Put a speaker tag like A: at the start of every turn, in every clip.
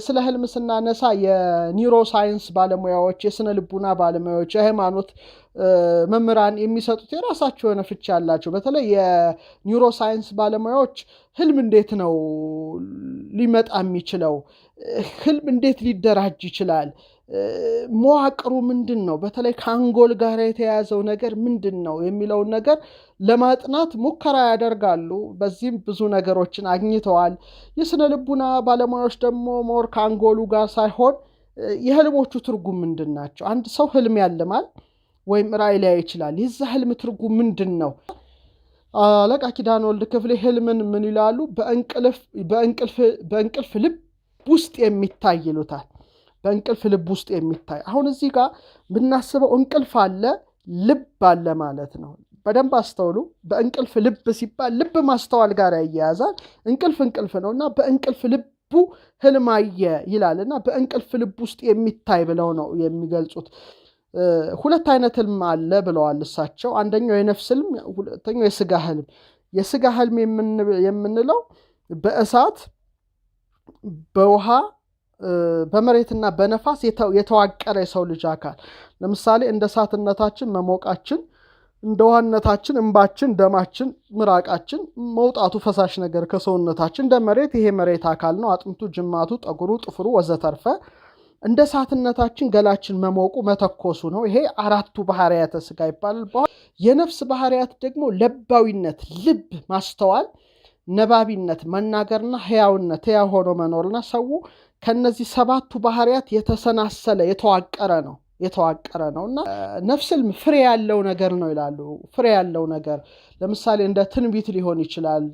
A: ስለ ህልም ስናነሳ የኒውሮ ሳይንስ ባለሙያዎች፣ የስነ ልቡና ባለሙያዎች፣ የሃይማኖት መምህራን የሚሰጡት የራሳቸው የሆነ ፍቺ ያላቸው። በተለይ የኒውሮ ሳይንስ ባለሙያዎች ህልም እንዴት ነው ሊመጣ የሚችለው? ህልም እንዴት ሊደራጅ ይችላል? መዋቅሩ ምንድነው? በተለይ ከአንጎል ጋር የተያያዘው ነገር ምንድነው የሚለውን ነገር ለማጥናት ሙከራ ያደርጋሉ። በዚህም ብዙ ነገሮችን አግኝተዋል። የስነ ልቡና ባለሙያዎች ደግሞ ሞር ከአንጎሉ ጋር ሳይሆን የህልሞቹ ትርጉም ምንድናቸው? አንድ ሰው ህልም ያልማል ወይም ራዕይ ሊያይ ይችላል። የዛ ህልም ትርጉም ምንድነው? አለቃ ኪዳነ ወልድ ክፍሌ ህልምን ምን ይላሉ? በእንቅልፍ ልብ ውስጥ የሚታይ ይሉታል። በእንቅልፍ ልብ ውስጥ የሚታይ። አሁን እዚህ ጋር ብናስበው እንቅልፍ አለ፣ ልብ አለ ማለት ነው። በደንብ አስተውሉ። በእንቅልፍ ልብ ሲባል ልብ ማስተዋል ጋር ያያያዛል። እንቅልፍ ነውና በእንቅልፍ ልቡ ህልም አየ ይላልና በእንቅልፍ ልብ ውስጥ የሚታይ ብለው ነው የሚገልጹት። ሁለት አይነት ህልም አለ ብለዋል እሳቸው። አንደኛው የነፍስ ህልም፣ ሁለተኛው የስጋ ህልም። የስጋ ህልም የምንለው በእሳት በውሃ በመሬትና በነፋስ የተዋቀረ የሰው ልጅ አካል። ለምሳሌ እንደ እሳትነታችን መሞቃችን፣ እንደ ውሃነታችን እንባችን፣ ደማችን፣ ምራቃችን መውጣቱ ፈሳሽ ነገር ከሰውነታችን እንደ መሬት፣ ይሄ መሬት አካል ነው። አጥንቱ፣ ጅማቱ፣ ጠጉሩ፣ ጥፍሩ ወዘተርፈ። እንደ እሳትነታችን ገላችን መሞቁ መተኮሱ ነው። ይሄ አራቱ ባህሪያተ ስጋ ይባላል። የነፍስ ባህሪያት ደግሞ ለባዊነት፣ ልብ ማስተዋል፣ ነባቢነት መናገርና ህያውነት፣ ህያው ሆኖ መኖርና ሰው ከነዚህ ሰባቱ ባህሪያት የተሰናሰለ የተዋቀረ ነውና ነፍስ ህልም ፍሬ ያለው ነገር ነው ይላሉ። ፍሬ ያለው ነገር ለምሳሌ እንደ ትንቢት ሊሆን ይችላል፣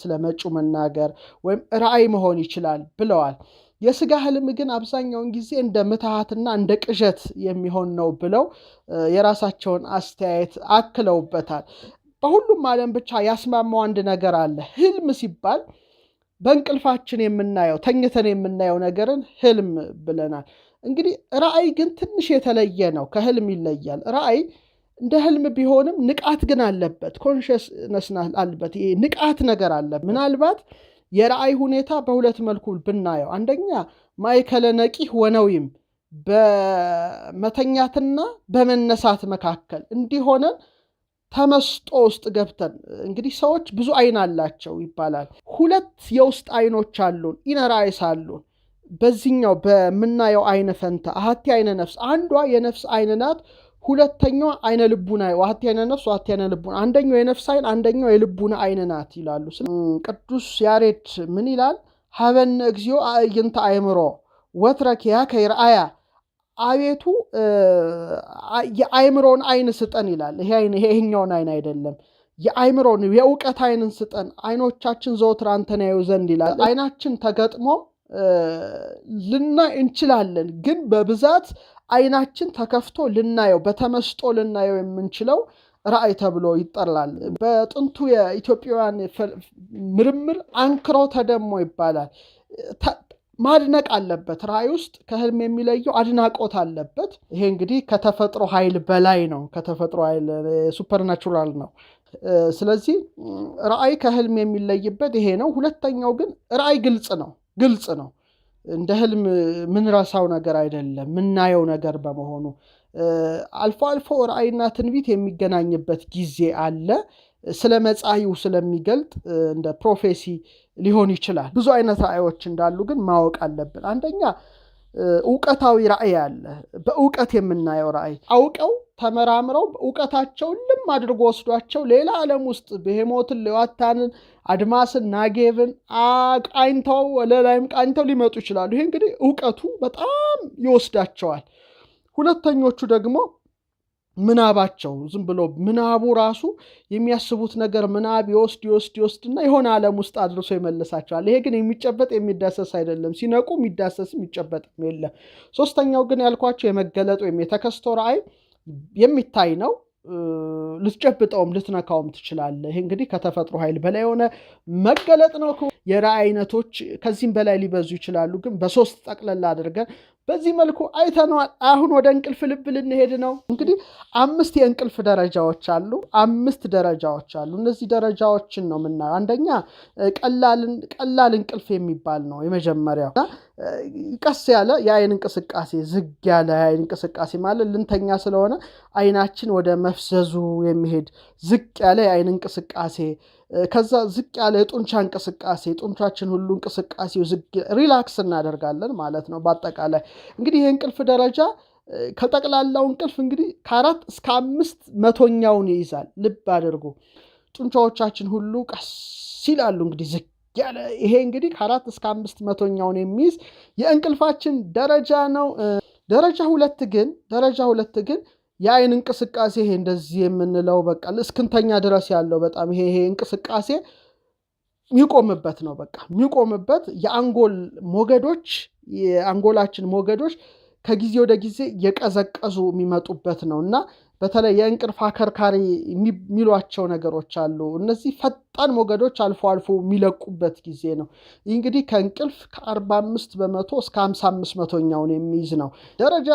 A: ስለ መጪው መናገር ወይም ራዕይ መሆን ይችላል ብለዋል። የስጋ ህልም ግን አብዛኛውን ጊዜ እንደ ምትሃትና እንደ ቅዠት የሚሆን ነው ብለው የራሳቸውን አስተያየት አክለውበታል። በሁሉም ዓለም ብቻ ያስማማው አንድ ነገር አለ። ህልም ሲባል በእንቅልፋችን የምናየው ተኝተን የምናየው ነገርን ህልም ብለናል። እንግዲህ ራዕይ ግን ትንሽ የተለየ ነው፣ ከህልም ይለያል። ራዕይ እንደ ህልም ቢሆንም ንቃት ግን አለበት፣ ኮንሽስነስ አለበት፣ ንቃት ነገር አለበት። ምናልባት የራዕይ ሁኔታ በሁለት መልኩ ብናየው፣ አንደኛ ማእከለ ነቂህ ወነዊም፣ በመተኛትና በመነሳት መካከል እንዲሆነን ተመስጦ ውስጥ ገብተን። እንግዲህ ሰዎች ብዙ አይን አላቸው ይባላል። ሁለት የውስጥ አይኖች አሉን፣ ኢነር አይስ አሉን። በዚህኛው በምናየው አይነ ፈንታ አሐቲ አይነ ነፍስ፣ አንዷ የነፍስ አይን ናት። ሁለተኛው አይነ ልቡና፣ አሐቲ አይነ ነፍስ ወአሐቲ አይነ ልቡና። አንደኛው የነፍስ አይን፣ አንደኛው የልቡና አይን ናት ይላሉ። ቅዱስ ያሬድ ምን ይላል? ሀበነ እግዚኦ አዕይንተ አእምሮ ወትረኪያከ ይርአያ። አቤቱ የአእምሮን አይን ስጠን ይላል። ይሄኛውን አይን አይደለም፣ የአእምሮን የእውቀት አይንን ስጠን፣ አይኖቻችን ዘወትር አንተን ያዩ ዘንድ ይላል። አይናችን ተገጥሞ ልናይ እንችላለን፣ ግን በብዛት አይናችን ተከፍቶ ልናየው፣ በተመስጦ ልናየው የምንችለው ራዕይ ተብሎ ይጠራል። በጥንቱ የኢትዮጵያውያን ምርምር አንክሮ ተደሞ ይባላል። ማድነቅ አለበት። ራዕይ ውስጥ ከህልም የሚለየው አድናቆት አለበት። ይሄ እንግዲህ ከተፈጥሮ ኃይል በላይ ነው፣ ከተፈጥሮ ኃይል ሱፐርናቹራል ነው። ስለዚህ ራዕይ ከህልም የሚለይበት ይሄ ነው። ሁለተኛው ግን ራዕይ ግልጽ ነው። እንደ ህልም ምንረሳው ነገር አይደለም፣ ምናየው ነገር በመሆኑ አልፎ አልፎ ራዕይና ትንቢት የሚገናኝበት ጊዜ አለ። ስለ መጻኢው ስለሚገልጥ እንደ ፕሮፌሲ ሊሆን ይችላል። ብዙ አይነት ራዕዮች እንዳሉ ግን ማወቅ አለብን። አንደኛ እውቀታዊ ራዕይ አለ። በእውቀት የምናየው ራዕይ አውቀው ተመራምረው እውቀታቸውን ልም አድርጎ ወስዷቸው ሌላ ዓለም ውስጥ ብሄሞትን፣ ሌዋታንን፣ አድማስን፣ ናጌብን ቃኝተው ወለላይም ቃኝተው ሊመጡ ይችላሉ። ይሄ እንግዲህ እውቀቱ በጣም ይወስዳቸዋል። ሁለተኞቹ ደግሞ ምናባቸው ዝም ብሎ ምናቡ ራሱ የሚያስቡት ነገር ምናብ ይወስድና የሆነ ዓለም ውስጥ አድርሶ ይመልሳቸዋል። ይሄ ግን የሚጨበጥ የሚዳሰስ አይደለም። ሲነቁ የሚዳሰስ የሚጨበጥም የለም። ሶስተኛው ግን ያልኳቸው የመገለጥ ወይም የተከስቶ ራዕይ የሚታይ ነው። ልትጨብጠውም ልትነካውም ትችላለህ። ይሄ እንግዲህ ከተፈጥሮ ኃይል በላይ የሆነ መገለጥ ነው። የራዕይ አይነቶች ከዚህም በላይ ሊበዙ ይችላሉ፣ ግን በሶስት ጠቅለል አድርገን በዚህ መልኩ አይተነዋል። አሁን ወደ እንቅልፍ ልብ ልንሄድ ነው። እንግዲህ 5 የእንቅልፍ ደረጃዎች አሉ። 5 ደረጃዎች አሉ። እነዚህ ደረጃዎችን ነው የምናየው። አንደኛ ቀላል እንቅልፍ የሚባል ነው የመጀመሪያው። ቀስ ያለ የአይን እንቅስቃሴ፣ ዝግ ያለ የአይን እንቅስቃሴ ማለት ልንተኛ ስለሆነ አይናችን ወደ መፍዘዙ የሚሄድ ዝቅ ያለ የአይን እንቅስቃሴ፣ ከዛ ዝቅ ያለ የጡንቻ እንቅስቃሴ፣ ጡንቻችን ሁሉ እንቅስቃሴው ዝግ ሪላክስ እናደርጋለን ማለት ነው። በአጠቃላይ እንግዲህ ይህ እንቅልፍ ደረጃ ከጠቅላላው እንቅልፍ እንግዲህ ከ4 እስከ 5 መቶኛውን ይይዛል። ልብ አድርጉ። ጡንቻዎቻችን ሁሉ ቀስ ይላሉ እንግዲህ ዝግ ያለ። ይሄ እንግዲህ ከ4 እስከ 5 መቶኛውን የሚይዝ የእንቅልፋችን ደረጃ ነው። ደረጃ ሁለት ግን የአይን እንቅስቃሴ ይሄ እንደዚህ የምንለው በቃ እስክንተኛ ድረስ ያለው በጣም ይሄ እንቅስቃሴ የሚቆምበት ነው። በቃ የሚቆምበት የአንጎል ሞገዶች የአንጎላችን ሞገዶች ከጊዜ ወደ ጊዜ የቀዘቀዙ የሚመጡበት ነው እና በተለይ የእንቅልፍ አከርካሪ የሚሏቸው ነገሮች አሉ። እነዚህ ፈጣን ሞገዶች አልፎ አልፎ የሚለቁበት ጊዜ ነው። ይህ እንግዲህ ከእንቅልፍ ከ45% እስከ 55% የሚይዝ ነው። ደረጃ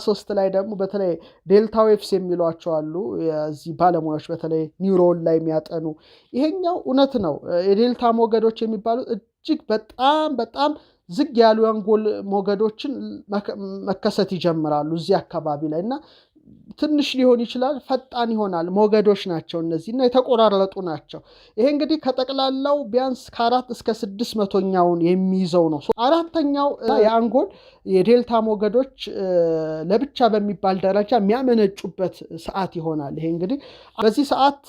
A: 3 ላይ ደግሞ በተለይ ዴልታ ዌቭስ የሚሏቸው አሉ። የዚህ ባለሙያዎች በተለይ ኒውሮን ላይ የሚያጠኑ ይሄኛው እውነት ነው። የዴልታ ሞገዶች የሚባሉት እጅግ በጣም ዝግ ያሉ የአንጎል ሞገዶችን መከሰት ይጀምራሉ እዚህ አካባቢ ላይ እና ትንሽ ሊሆን ይችላል፣ ፈጣን ይሆናል። ሞገዶች ናቸው እነዚህ እና የተቆራረጡ ናቸው። ይሄ እንግዲህ ከጠቅላላው ቢያንስ ከ4 እስከ 6 መቶኛውን የሚይዘው ነው። አራተኛው የአንጎል የዴልታ ሞገዶች ለብቻ በሚባል ደረጃ የሚያመነጩበት ሰዓት ይሆናል። ይሄ እንግዲህ በዚህ ሰዓት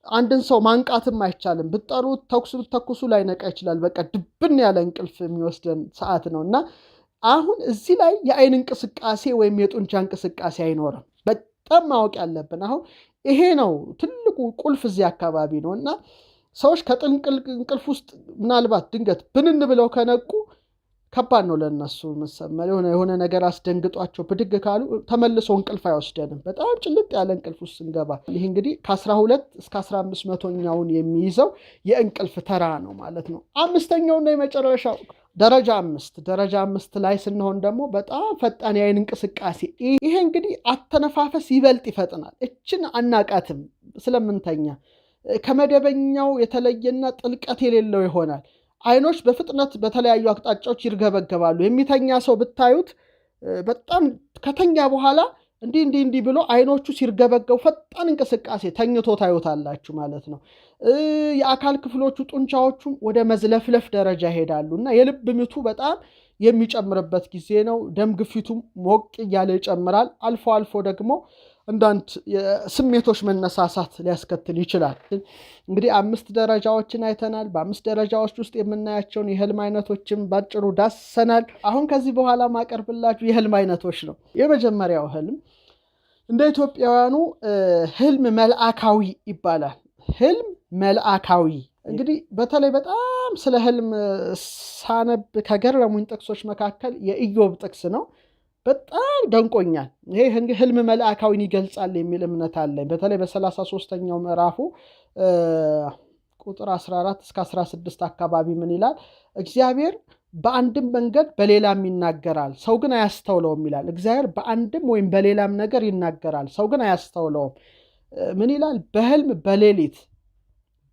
A: አንድን ሰው ማንቃትም አይቻልም። ብትጠሩት ተኩስ ብትተኩሱ ላይነቃ ይችላል። በቃ ድብን ያለ እንቅልፍ የሚወስደን ሰዓት ነው እና አሁን እዚህ ላይ የአይን እንቅስቃሴ ወይም የጡንቻ እንቅስቃሴ አይኖርም። በጣም ማወቅ ያለብን አሁን ይሄ ነው ትልቁ ቁልፍ እዚህ አካባቢ ነው እና ሰዎች ከጥንቅልፍ ውስጥ ምናልባት ድንገት ብንን ብለው ከነቁ ከባድ ነው ለነሱ መሰመር የሆነ ነገር አስደንግጧቸው ብድግ ካሉ ተመልሶ እንቅልፍ አይወስደንም። በጣም ጭልጥ ያለ እንቅልፍ ውስጥ እንገባ። ይህ እንግዲህ ከ12 እስከ 15 መቶኛውን የሚይዘው የእንቅልፍ ተራ ነው ማለት ነው። አምስተኛውና የመጨረሻው ደረጃ 5 ላይ ስንሆን ደግሞ በጣም ፈጣን የአይን እንቅስቃሴ። ይሄ እንግዲህ አተነፋፈስ ይበልጥ ይፈጥናል። እችን አናቃትም ስለምንተኛ ከመደበኛው የተለየና ጥልቀት የሌለው ይሆናል። አይኖች በፍጥነት በተለያዩ አቅጣጫዎች ይርገበገባሉ። የሚተኛ ሰው ብታዩት በጣም ከተኛ በኋላ እንዲህ ብሎ አይኖቹ ሲርገበገቡ ፈጣን እንቅስቃሴ ተኝቶ ታዩታላችሁ ማለት ነው። የአካል ክፍሎቹ ጡንቻዎቹ ወደ መዝለፍለፍ ደረጃ ይሄዳሉ እና የልብ ምቱ በጣም የሚጨምርበት ጊዜ ነው። ደም ግፊቱም ሞቅ እያለ ይጨምራል። አልፎ አልፎ ደግሞ አንዳንድ የስሜቶች መነሳሳት ሊያስከትል ይችላል። እንግዲህ 5 ደረጃዎችን አይተናል። በ5 ደረጃዎች ውስጥ የምናያቸውን የህልም አይነቶችን ባጭሩ ዳሰናል። አሁን ከዚህ በኋላ ማቀርብላችሁ የህልም አይነቶች ነው። የመጀመሪያው ህልም እንደ ኢትዮጵያውያኑ ህልም መልአካዊ ይባላል። ህልም መልአካዊ እንግዲህ በተለይ በጣም ስለ ህልም ሳነብ ከገረሙኝ ጥቅሶች መካከል የኢዮብ ጥቅስ ነው። በጣም ደንቆኛል። ይሄ ህልም መልአካዊን ይገልጻል የሚል እምነት አለኝ። በተለይ በ33ኛው ምዕራፉ ቁጥር 14 እስከ 16 አካባቢ ምን ይላል? እግዚአብሔር በአንድም መንገድ በሌላም ይናገራል፣ ሰው ግን አያስተውለውም ይላል። እግዚአብሔር በአንድም ወይም በሌላም ነገር ይናገራል፣ ሰው ግን አያስተውለውም። ምን ይላል?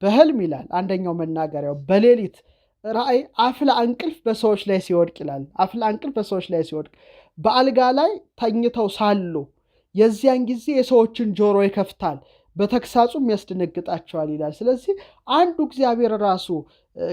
A: በህልም ይላል አንደኛው መናገሪያው በሌሊት ራእይ አፍላ እንቅልፍ በሰዎች ላይ ሲወድቅ ይላል። አፍላ እንቅልፍ በሰዎች ላይ ሲወድቅ በአልጋ ላይ ተኝተው ሳሉ የዚያን ጊዜ የሰዎችን ጆሮ ይከፍታል፣ በተግሳጹም ያስደነግጣቸዋል ይላል። ስለዚህ አንዱ እግዚአብሔር ራሱ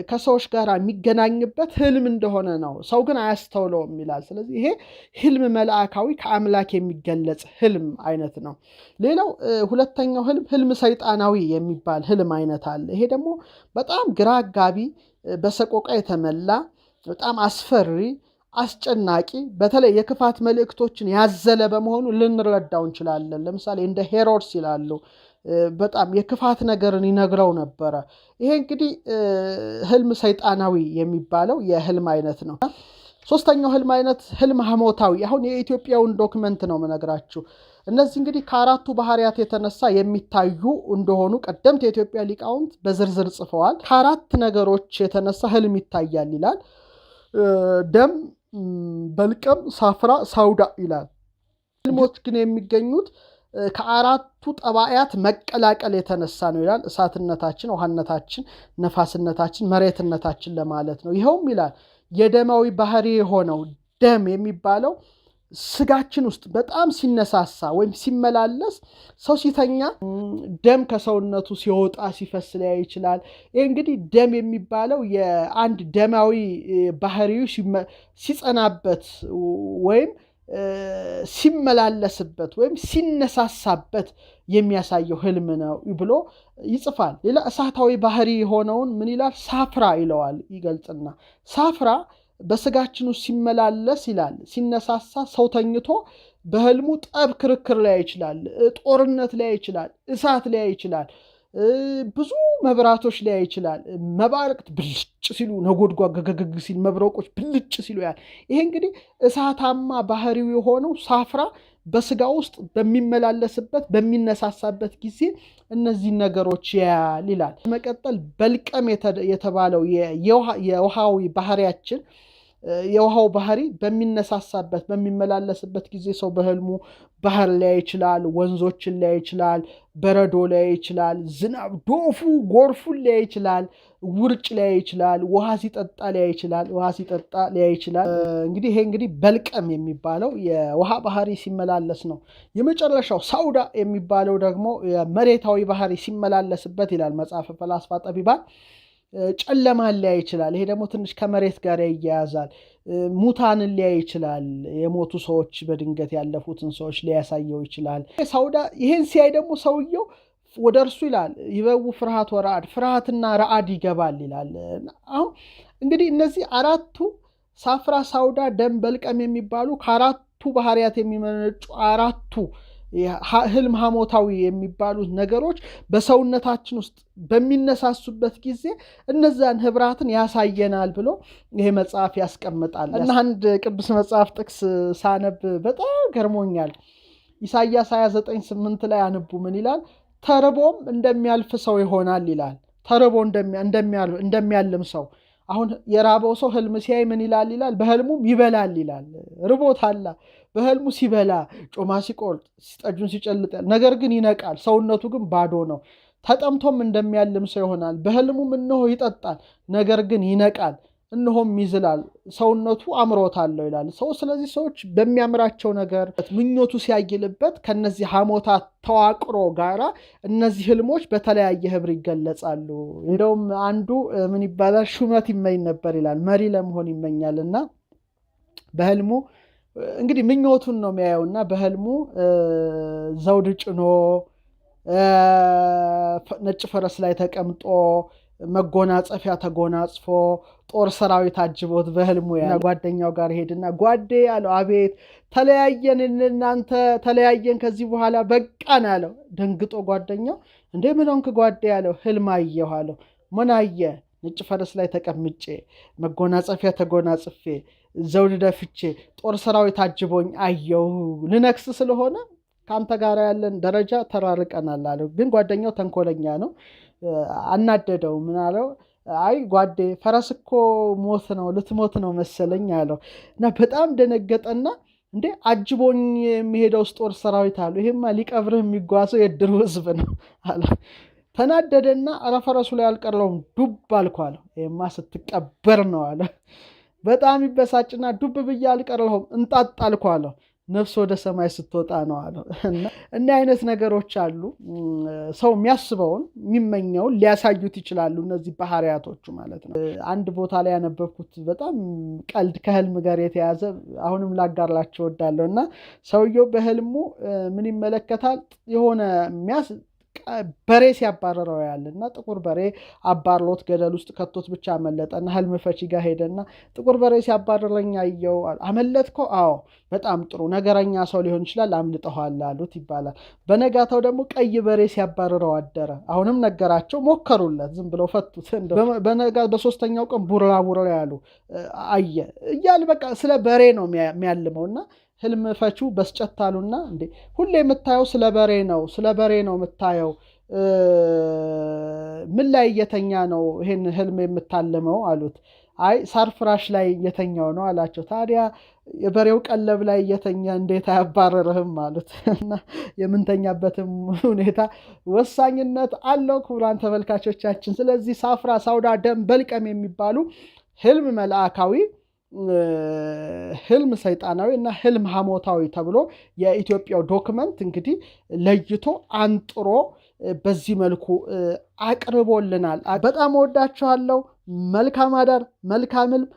A: ከሰዎች ጋር የሚገናኝበት ህልም እንደሆነ ነው፣ ሰው ግን አያስተውለውም ይላል። ስለዚህ ይሄ ህልም መልአካዊ ከአምላክ የሚገለጽ ህልም አይነት ነው። ሌላው ሁለተኛው ህልም ሰይጣናዊ የሚባል ህልም አይነት አለ። ይሄ ደግሞ በጣም ግራ አጋቢ፣ በሰቆቃ የተመላ በጣም አስፈሪ፣ አስጨናቂ፣ በተለይ የክፋት መልእክቶችን ያዘለ በመሆኑ ልንረዳው እንችላለን። ለምሳሌ እንደ ሄሮድስ ይላሉ በጣም የክፋት ነገርን ይነግረው ነበረ። ይሄ እንግዲህ ህልም ሰይጣናዊ የሚባለው የህልም አይነት ነው። ሶስተኛው ህልም አይነት ህልም ሐሞታዊ። አሁን የኢትዮጵያውን ዶክመንት ነው የምነግራችሁ። እነዚህ እንግዲህ ከአራቱ ባህሪያት የተነሳ የሚታዩ እንደሆኑ ቀደምት የኢትዮጵያ ሊቃውንት በዝርዝር ጽፈዋል። ከአራት ነገሮች የተነሳ ህልም ይታያል ይላል። ደም በልቀም፣ ሳፍራ፣ ሳውዳ ይላል። ህልሞች ግን የሚገኙት ከአራቱ ጠባያት መቀላቀል የተነሳ ነው ይላል። እሳትነታችን፣ ውሃነታችን፣ ነፋስነታችን፣ መሬትነታችን ለማለት ነው። ይኸውም ይላል የደማዊ ባህሪ የሆነው ደም የሚባለው ስጋችን ውስጥ በጣም ሲነሳሳ ወይም ሲመላለስ፣ ሰው ሲተኛ ደም ከሰውነቱ ሲወጣ ሲፈስ ሊያይ ይችላል። ይህ እንግዲህ ደም የሚባለው የአንድ ደማዊ ባህሪው ሲጸናበት ወይም ሲመላለስበት ወይም ሲነሳሳበት የሚያሳየው ህልም ነው ብሎ ይጽፋል። ሌላ እሳታዊ ባህሪ የሆነውን ምን ይላል? ሳፍራ ይለዋል። ይገልጽና ሳፍራ በስጋችን ውስጥ ሲመላለስ ይላል ሲነሳሳ፣ ሰው ተኝቶ በህልሙ ጠብ ክርክር ላይ ይችላል፣ ጦርነት ላይ ይችላል፣ እሳት ላይ ይችላል፣ ብዙ መብራቶች ላይ ይችላል። መባረቅት ብልጭ ሲሉ፣ ነጎድጓድ ገገግ ሲል፣ መብረቆች ብልጭ ሲሉ ያል። ይሄ እንግዲህ እሳታማ ባህሪው የሆነው ሳፍራ በስጋ ውስጥ በሚመላለስበት በሚነሳሳበት ጊዜ እነዚህ ነገሮች ያያል ይላል። መቀጠል በልቀም የተባለው የውሃዊ ባህሪያችን የውሃው ባህሪ በሚነሳሳበት በሚመላለስበት ጊዜ ሰው በህልሙ ባህር ላይ ይችላል፣ ወንዞችን ላይ ይችላል፣ በረዶ ላይ ይችላል፣ ዝናብ ዶፉ ጎርፉን ላይ ይችላል፣ ውርጭ ላይ ይችላል፣ ውሃ ሲጠጣ ላይ ይችላል። እንግዲህ ይሄ እንግዲህ በልቀም የሚባለው የውሃ ባህሪ ሲመላለስ ነው። የመጨረሻው ሳውዳ የሚባለው ደግሞ የመሬታዊ ባህሪ ሲመላለስበት ይላል መጽሐፈ ፈላስፋ ጠቢባን። ጨለማን ሊያይ ይችላል። ይሄ ደግሞ ትንሽ ከመሬት ጋር ይያያዛል። ሙታንን ሊያይ ይችላል። የሞቱ ሰዎች በድንገት ያለፉትን ሰዎች ሊያሳየው ይችላል። ሳውዳ ይሄን ሲያይ ደግሞ ሰውየው ወደ እርሱ ይላል ይበው ፍርሃት ወራድ፣ ፍርሃትና ረአድ ይገባል ይላል። አሁን እንግዲህ እነዚህ አራቱ ሳፍራ፣ ሳውዳ፣ ደም፣ በልቀም የሚባሉ ከአራቱ ባህሪያት የሚመነጩ አራቱ ህልም ሐሞታዊ የሚባሉት ነገሮች በሰውነታችን ውስጥ በሚነሳሱበት ጊዜ እነዛን ህብራትን ያሳየናል ብሎ ይሄ መጽሐፍ ያስቀምጣል። እና አንድ ቅዱስ መጽሐፍ ጥቅስ ሳነብ በጣም ገርሞኛል። ኢሳይያስ 29:8 ላይ አንቡ ምን ይላል? ተርቦም እንደሚያልፍ ሰው ይሆናል ይላል። ተርቦ እንደሚያልም ሰው። አሁን የራበው ሰው ህልም ሲያይ ምን ይላል? በህልሙም ይበላል ይላል። ርቦታል። በህልሙ ሲበላ፣ ጮማ ሲቆርጥ፣ ጠጁን ሲጨልጥ፣ ነገር ግን ይነቃል። ሰውነቱ ግን ባዶ ነው። ተጠምቶም እንደሚያልም ሰው ይሆናል። በህልሙም እነሆ ይጠጣል፣ ነገር ግን ይነቃል፣ እነሆም ይዝላል፣ ሰውነቱ አምሮታለሁ ይላል። ስለዚህ ሰዎች በሚያምራቸው ነገር ምኞቱ ሲያይልበት ከነዚህ ሐሞታት ተዋቅሮ ጋራ እነዚህ ህልሞች በተለያየ ህብር ይገለጻሉ። እንደውም አንዱ ምን ይባላል? ሹመት ይመኝ ነበር ይላል። መሪ ለመሆን ይመኛልና በህልሙ እንግዲህ ምኞቱን ነው የሚያየውና በህልሙ ዘውድ ጭኖ ነጭ ፈረስ ላይ ተቀምጦ መጎናጸፊያ ተጎናጽፎ ጦር ሰራዊት አጅቦት በህልሙ ጓደኛው ጋር ሄድና ጓዴ አለው። አቤት ተለያየን፣ እናንተ ተለያየን፣ ከዚህ በኋላ በቃን አለው። ደንግጦ ጓደኛው እንዴ ምን ሆንክ ጓዴ አለው። ህልም አየሁ አለው። ምን አየ? ነጭ ፈረስ ላይ ተቀምጬ መጎናጸፊያ ተጎናጽፌ ዘውድ ደፍቼ ጦር ሰራዊት አጅቦኝ አየሁ። ልነክስ ስለሆነ ከአንተ ጋር ያለን ደረጃ ተራርቀናል አለው። ግን ጓደኛው ተንኮለኛ ነው። አናደደው። ምን አለው? አይ ጓዴ ፈረስ እኮ ሞት ነው፣ ልትሞት ነው መሰለኝ አለው። እና በጣም ደነገጠና እንዴ አጅቦኝ የሚሄደው ጦር ሰራዊት አለው። ይሄማ ሊቀብርህ የሚጓዘው የድሩ ህዝብ ነው አለ። ተናደደና ኧረ ፈረሱ ላይ አልቀረውም ዱብ አልኩ አለው። ይሄማ ስትቀበር ነው አለ። በጣም ይበሳጭና ዱብ ብዬ አልቀረሁም እንጣጥ አልኩ አለው። ነፍስ ወደ ሰማይ ስትወጣ ነው አለው። እና አይነት ነገሮች አሉ። ሰው የሚያስበውን የሚመኘውን ሊያሳዩት ይችላሉ። እነዚህ ባህሪያቶቹ ማለት ነው። አንድ ቦታ ላይ ያነበብኩት በጣም ቀልድ ከህልም ጋር የተያዘ አሁንም ላጋራላችሁ እወዳለሁ። እና ሰውየው በህልሙ ምን ይመለከታል? የሆነ በሬ ሲያባረረው ያለና ጥቁር በሬ አባርሎት ገደል ውስጥ ከቶት ብቻ አመለጠና ህልም ፈቺ ጋር ሄደና ጥቁር በሬ ሲያባረረኝ አየው። አመለጥከው? አዎ። በጣም ጥሩ ነገረኛ ሰው ሊሆን ይችላል፣ አምልጠዋል አሉት ይባላል። በነጋታው ደግሞ ቀይ በሬ ሲያባረረው አደረ። አሁንም ነገራቸው፣ ሞከሩለት፣ ዝም ብለው ፈቱት። በሶስተኛው ቀን ቡራ ያሉ አየ እያለ በቃ ስለ በሬ ነው የሚያልመውና ህልም ፈቺው በስጨታሉና እንዴ ሁሌ የምታየው ስለ በሬ ነው የምታየው፣ ምን ላይ እየተኛ ነው ይሄን ህልም የምታልመው አሉት። አይ ሳር ፍራሽ ላይ እየተኛው ነው አላቸው። ታዲያ የበሬው ቀለብ ላይ እየተኛ እንዴት አያባረርህም ማለት እና የምንተኛበትም ሁኔታ ወሳኝነት አለው ክቡራን ተመልካቾቻችን። ስለዚህ ሳፍራ፣ ሳውዳ፣ ደም፣ በልቀም የሚባሉ ህልም መልአካዊ፣ ህልም ሰይጣናዊ እና ህልም ሐሞታዊ ተብሎ የኢትዮጵያው ዶክመንት እንግዲህ ለይቶ አንጥሮ በዚህ መልኩ አቅርቦልናል። በጣም ወዳችኋለሁ። መልካም አዳር፣ መልካም ህልም።